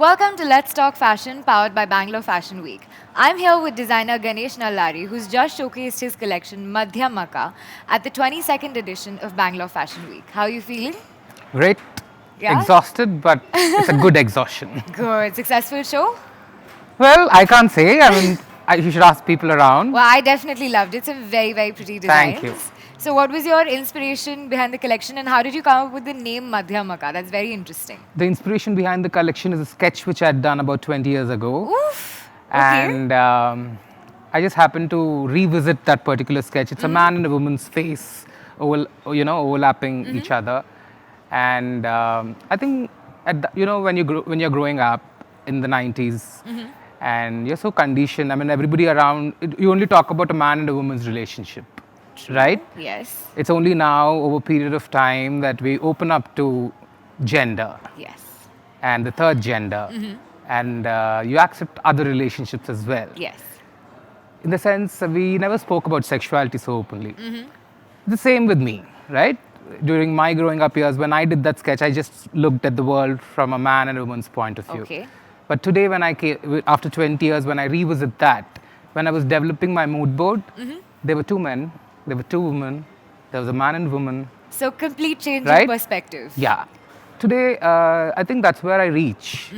Welcome to Let's Talk Fashion, powered by Bangalore Fashion Week. I'm here with designer Ganesh Nallari, who's just showcased his collection Madhyamaka at the 22nd edition of Bangalore Fashion Week. How are you feeling? Great. Yeah? Exhausted, but it's a good exhaustion. Good. Successful show? Well, I can't say. You should ask people around. Well, I definitely loved it. It's a very, very pretty design. Thank you. So, what was your inspiration behind the collection, and how did you come up with the name Madhyamaka? That's very interesting. The inspiration behind the collection is a sketch which I had done about 20 years ago. Oof. Okay. And I just happened to revisit that particular sketch. It's a man and a woman's face, overlapping each other. And I think, when you're growing up in the 90s, and you're so conditioned. Everybody around, you only talk about a man and a woman's relationship, right? Yes. It's only now, over a period of time, that we open up to gender Yes. and the third gender, and you accept other relationships as well. Yes. In the sense, we never spoke about sexuality so openly. The same with me, right? During my growing up years, when I did that sketch, I just looked at the world from a man and a woman's point of view. Okay. But today, when I came, after 20 years, when I revisit that, when I was developing my mood board, there were two men, there were two women, there was a man and woman. So, complete change Right? in perspective. Yeah. Today, I think that's where I reach.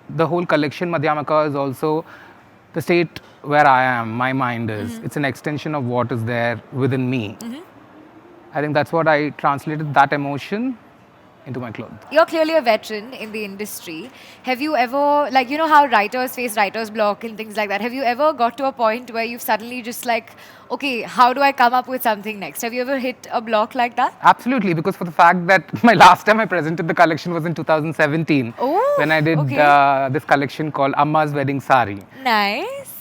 The whole collection, Madhyamaka, is also the state where I am, my mind is. It's an extension of what is there within me. I think that's what I translated that emotion into my clothes. You're clearly a veteran in the industry. Have you ever, how writers face writer's block and things like that, have you ever got to a point where you've suddenly just okay, how do I come up with something next? Have you ever hit a block like that? Absolutely, because for the fact that my last time I presented the collection was in 2017, Oh, when I did okay. this collection called Amma's Wedding Sari. Nice.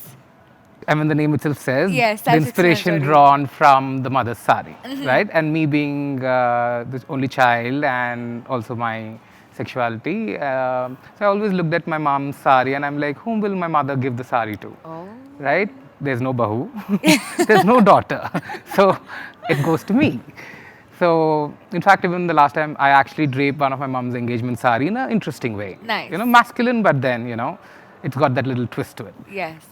The name itself says Yes, the that's inspiration explanatory. drawn from the mother's sari, right? And me being the only child and also my sexuality, so I always looked at my mom's sari and I'm like, whom will my mother give the sari to, Oh. right? There's no bahu, there's no daughter, so it goes to me. So, in fact, even the last time I actually draped one of my mom's engagement sari in an interesting way. Nice. Masculine, but then, it's got that little twist to it. Yes.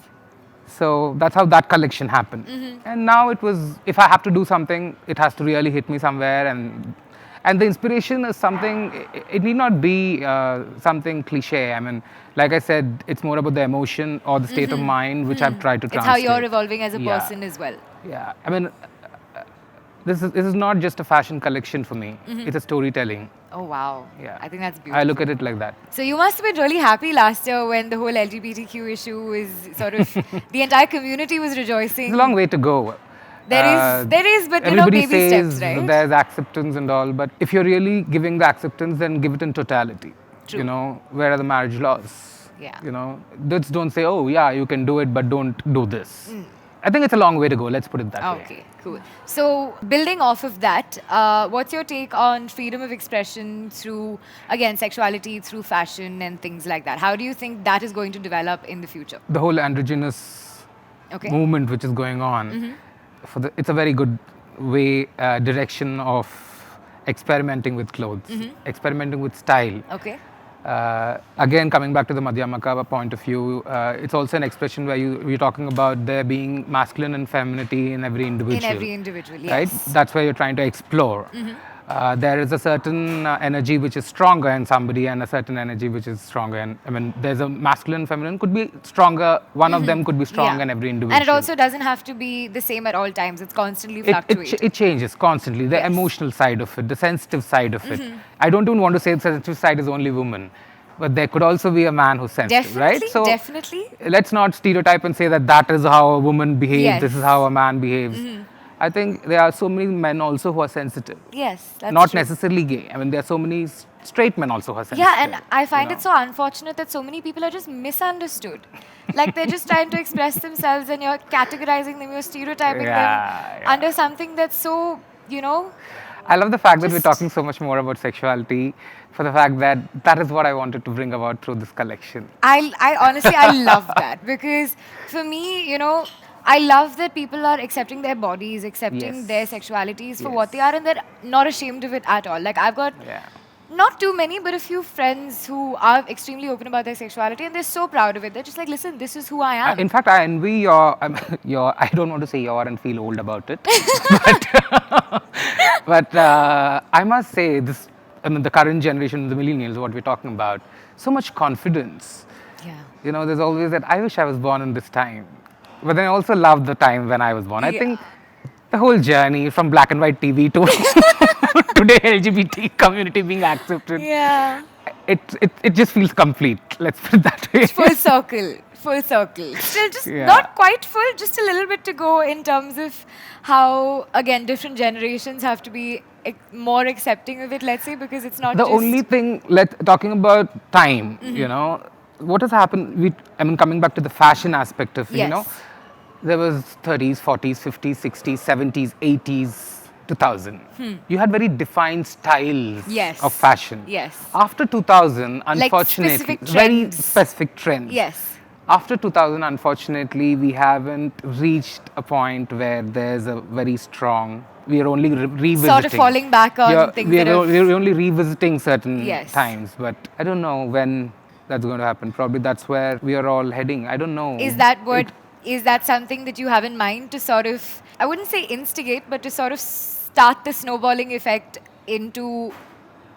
So that's how that collection happened. And now it was, if I have to do something, it has to really hit me somewhere. And the inspiration is something, it need not be something cliche. Like I said, it's more about the emotion or the state of mind, which I've tried to It's translate. how you're evolving as a Yeah. person as well. Yeah, this is not just a fashion collection for me. It's a storytelling. Oh, wow. Yeah. I think that's beautiful. I look at it like that. So you must have been really happy last year when the whole LGBTQ issue is sort of, the entire community was rejoicing. It's a long way to go. There is, but Everybody baby says steps, right? there's acceptance and all, but if you're really giving the acceptance, then give it in totality. True. Where are the marriage laws? Yeah. Just don't say, oh yeah, you can do it, but don't do this. I think it's a long way to go. Let's put it that way. Okay, cool. So, building off of that, what's your take on freedom of expression through, again, sexuality, through fashion and things like that? How do you think that is going to develop in the future? The whole androgynous Okay. movement which is going on, it's a very good way, direction of experimenting with clothes, experimenting with style. Okay. Again, coming back to the Madhyamaka point of view, it's also an expression where you're talking about there being masculine and femininity in every individual. In every individual, yes. Right? That's where you're trying to explore. There is a certain energy which is stronger in somebody and a certain energy which is stronger. And there's a masculine and feminine could be stronger. One of them could be strong in every individual. And it also doesn't have to be the same at all times. It's constantly fluctuating. It changes constantly. The emotional side of it, the sensitive side of it. I don't even want to say the sensitive side is only women, but there could also be a man who's sensitive, Definitely, right? So definitely. let's not stereotype and say that is how a woman behaves, Yes. this is how a man behaves. I think there are so many men also who are sensitive. Yes, that's Not true. necessarily gay. There are so many straight men also who are sensitive. Yeah, and I find it so unfortunate that so many people are just misunderstood. Like they're just trying to express themselves and you're categorizing them, you're stereotyping them under something that's so, I love the fact that we're Just- talking so much more about sexuality, for the fact that is what I wanted to bring about through this collection. I honestly, I love that because for me, I love that people are accepting their bodies, accepting Yes. their sexualities for Yes. what they are and they're not ashamed of it at all. Like I've got Yeah. not too many, but a few friends who are extremely open about their sexuality and they're so proud of it. They're just like, listen, this is who I am. In fact, I envy your, your. I don't want to say your and feel old about it, but I must say this. I mean, the current generation, the millennials, what we're talking about, so much confidence. Yeah. You know, there's always that. I wish I was born in this time, but then I also love the time when I was born. I Yeah. think the whole journey from black and white TV to today LGBT community being accepted. Yeah. It just feels complete. Let's put it that way. Full circle. Full circle. Still just Yeah. not quite full, just a little bit to go in terms of how, again, different generations have to be more accepting of it, let's say, because it's not The just... only thing, talking about time, you know, what has happened, I mean, coming back to the fashion aspect of, you know, Yes. there was 30s, 40s, 50s, 60s, 70s, 80s, 2000. You had very defined styles Yes. of fashion. Yes. After 2000, unfortunately, specific very trends. specific trends. Yes. After 2000, unfortunately, we haven't reached a point where there's a very strong. We are only revisiting. Sort of falling back on Yeah, things that have... we're only revisiting certain Yes. times, but I don't know when that's going to happen. Probably that's where we are all heading. I don't know. Is that what... Is that something that you have in mind to sort of, I wouldn't say instigate, but to sort of start the snowballing effect into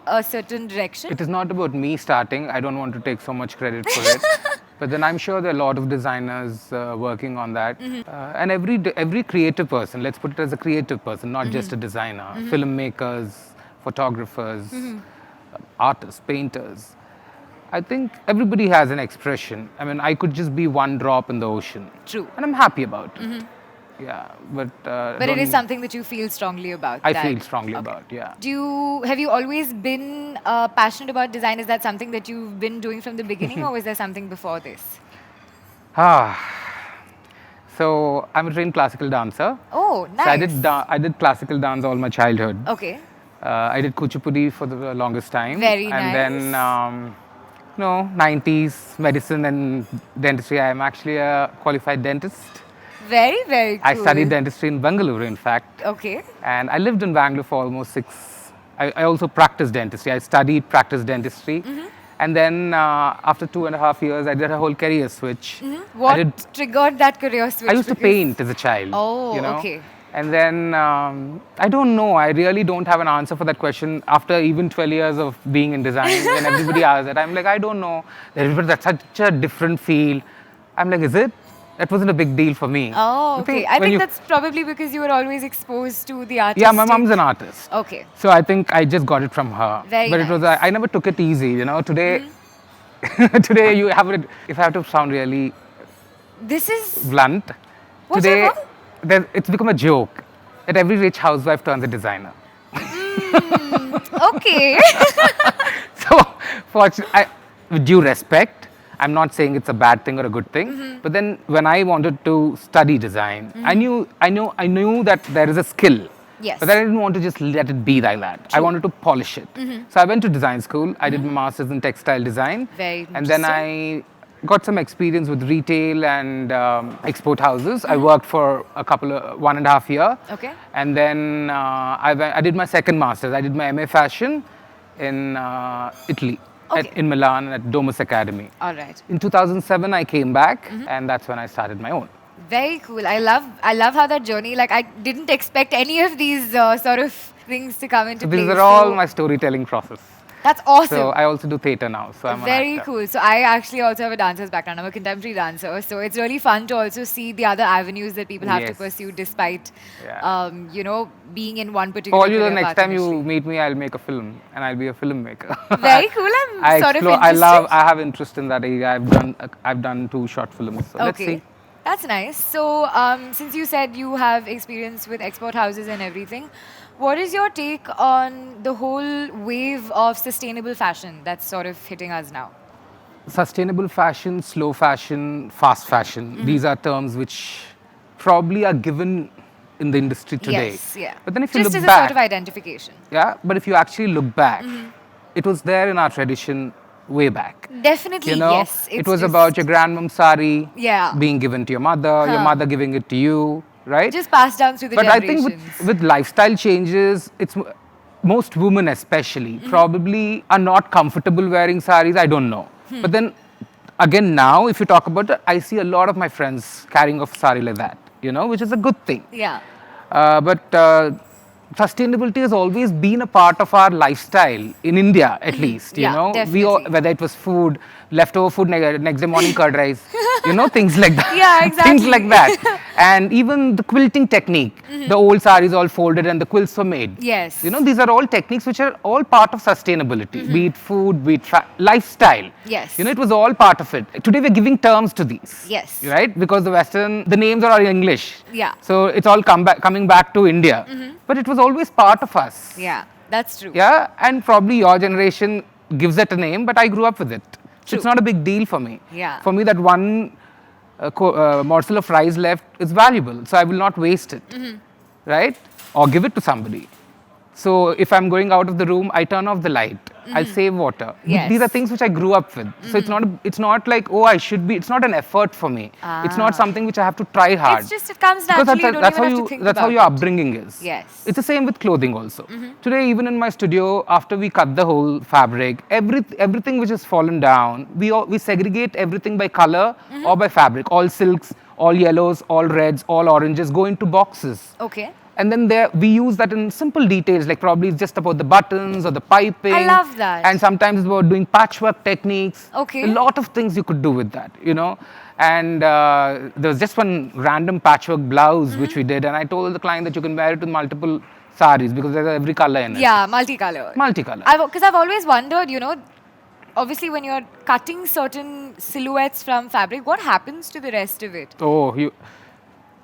a certain direction? It is not about me starting. I don't want to take so much credit for it. But then I'm sure there are a lot of designers working on that. And every creative person, let's put it as a creative person, not just a designer, filmmakers, photographers, artists, painters. I think everybody has an expression. I mean, I could just be one drop in the ocean. True. And I'm happy about it. Yeah, but But it is something that you feel strongly about. I that- feel strongly Okay. about, yeah. Have you always been passionate about design? Is that something that you've been doing from the beginning, or was there something before this? So I'm a trained classical dancer. Oh, nice. So I did classical dance all my childhood. Okay. I did kuchipudi for the longest time. Very and then, nice. 90s medicine and dentistry. I am actually a qualified dentist. Very, very cool. I studied dentistry in Bangalore, in fact. Okay. And I lived in Bangalore for almost I also practiced dentistry. I studied practice dentistry. And then after 2.5 years, I did a whole career switch. What triggered that career switch? I used to Because- paint as a child. Oh, you know? okay. And then I don't know. I really don't have an answer for that question. After even 12 years of being in design, when everybody asks that, I'm like, I don't know. That's such a different field. I'm like, is it? That wasn't a big deal for me. Oh, The okay. thing- I when think you- that's probably because you were always exposed to the artist. Yeah, my mom's an artist. Okay. So I think I just got it from her. Very but it was nice. I never took it easy, you know. Today, today you have it. If I have to sound really This is... blunt, What's today that called? it's become a joke that every rich housewife turns a designer. Okay. So, with due respect, I'm not saying it's a bad thing or a good thing. But then, when I wanted to study design, I knew that there is a skill. Yes. But I didn't want to just let it be like that. I wanted to polish it. So I went to design school. I did my master's in textile design. Very And then I got some experience with retail and export houses. I worked for 1.5 years. Okay. And then I did my second master's. I did my MA fashion in Italy, Okay. in Milan at Domus Academy. All right. In 2007, I came back, and that's when I started my own. Very cool. I love how that journey, like I didn't expect any of these sort of things to come into So play. these are all my storytelling process. That's awesome. So I also do theatre now. So I'm an Very actor. cool. So I actually also have a dancer's background. I'm a contemporary dancer. So it's really fun to also see the other avenues that people have to Yes. pursue despite, Yeah. being in one particular For you, the career next path time initially. you meet me, I'll make a film, and I'll be a filmmaker. Very cool. I'm I sort explore. of interested. I have interest in that area. I've done 2 short films. So let's see. That's nice. So, since you said you have experience with export houses and everything, what is your take on the whole wave of sustainable fashion that's sort of hitting us now? Sustainable fashion, slow fashion, fast fashion. These are terms which probably are given in the industry today. Yes, yeah. But then if you Just look as back, a sort of identification. yeah. But if you actually look back, it was there in our tradition way back. Definitely, You know, yes. it It's was just- about your grandmom's sari Yeah. being given to your mother, your mother giving it to you, right? just passed down through the But I generations. think with lifestyle changes, most women especially probably are not comfortable wearing saris. I don't know. But then again, now if you talk about it, I see a lot of my friends carrying a sari like that, which is a good thing. Yeah. But sustainability has always been a part of our lifestyle in India, at least. Yeah, We all, definitely. whether it was food, leftover food, next day morning curd rice, things like that. Yeah, Things exactly. like that. And even the quilting technique, the old saris all folded and the quilts were made. Yes. These are all techniques which are all part of sustainability, be it food, be it lifestyle. Yes. It was all part of it. Today we're giving terms to these. Yes. Right? Because the names are all in English. Yeah. So it's all coming back to India. But it was always part of us. Yeah, that's true. Yeah. And probably your generation gives it a name, but I grew up with it. So it's True. not a big deal for me. Yeah. For me, that one morsel of rice left is valuable. So I will not waste it. Right? Or give it to somebody. So if I'm going out of the room, I turn off the light. I'll save water. Yes. These are things which I grew up with. So it's not like, oh, I should be. It's not an effort for me. It's not something which I have to try hard. It's just, it comes Because naturally. You don't that's even how have you to think that's how about your it. upbringing is. Yes. It's the same with clothing also. Today, even in my studio, after we cut the whole fabric, everything which has fallen down, we segregate everything by color or by fabric. All silks, all yellows, all reds, all oranges go into boxes. Okay. And then we use that in simple details, like probably it's just about the buttons or the piping. I love that. And sometimes it's about doing patchwork techniques. Okay. A lot of things you could do with that, And there was just one random patchwork blouse which we did, and I told the client that you can wear it with multiple saris because there's every color in it. Yeah, multicolor. Multicolor. Because I've always wondered, obviously when you're cutting certain silhouettes from fabric, what happens to the rest of it? Oh,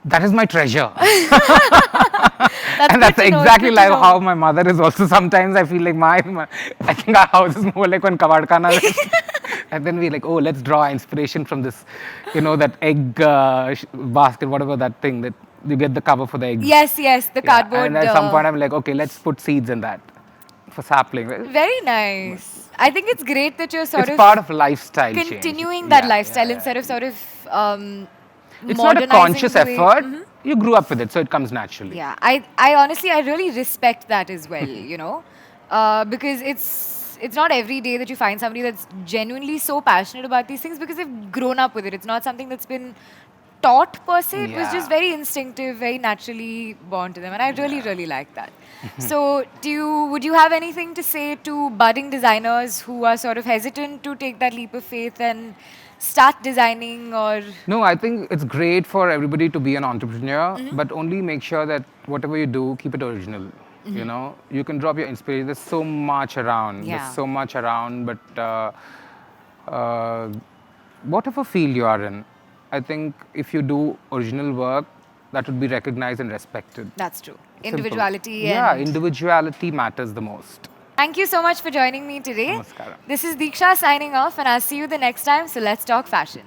that is my treasure. That's And good that's to know, exactly good to like know. how my mother is also. Sometimes I feel like I think our house is more like one Kavadkana. And then we like, oh, let's draw inspiration from this, that egg basket, whatever that thing that you get the cover for the eggs. Yes, the Yeah, cardboard. And at some point I'm like, okay, let's put seeds in that for sapling. Right? Very nice. I think it's great that you're sort It's of part of lifestyle change. continuing that Yeah, lifestyle yeah. instead of sort of It's not a modernizing conscious the way- effort. You grew up with it, so it comes naturally. Yeah, I honestly, I really respect that as well, because it's not every day that you find somebody that's genuinely so passionate about these things because they've grown up with it. It's not something that's been taught per se. It was just Yeah. very instinctive, very naturally born to them, and I really, really like that. So, would you have anything to say to budding designers who are sort of hesitant to take that leap of faith and start designing or? No, I think it's great for everybody to be an entrepreneur, but only make sure that whatever you do, keep it original. You can drop your inspiration. There's so much around. Yeah. There's so much around, but whatever field you are in, I think if you do original work, that would be recognized and respected. That's true. Simple. Individuality. Yeah, and individuality matters the most. Thank you so much for joining me today. Namaskaram. This is Deeksha signing off, and I'll see you the next time. So let's talk fashion.